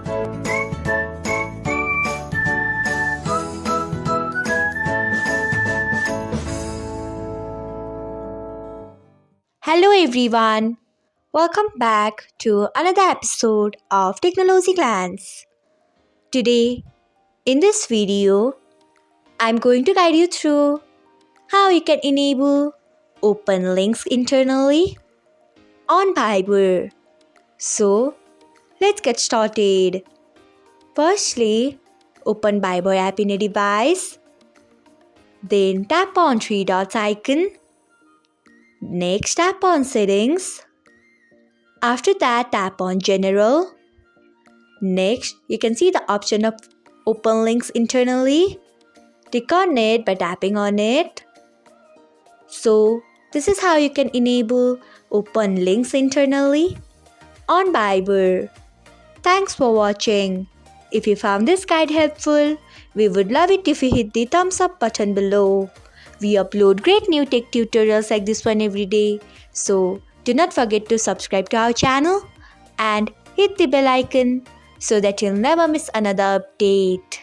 Hello everyone, welcome back to another episode of Technologyglance. Today, in this video, I'm going to guide you through how you can enable open links internally on Viber. So, let's get started. Firstly, open Viber app in a device, then tap on three dots icon. Next, tap on settings. After that, tap on general. Next, you can see the option of open links internally. Click on it by tapping on it. So, this is how you can enable open links internally on Viber. Thanks for watching. If you found this guide helpful, we would love it if you hit the thumbs up button below. We upload great new tech tutorials like this one every day. So, do not forget to subscribe to our channel and hit the bell icon so that you'll never miss another update.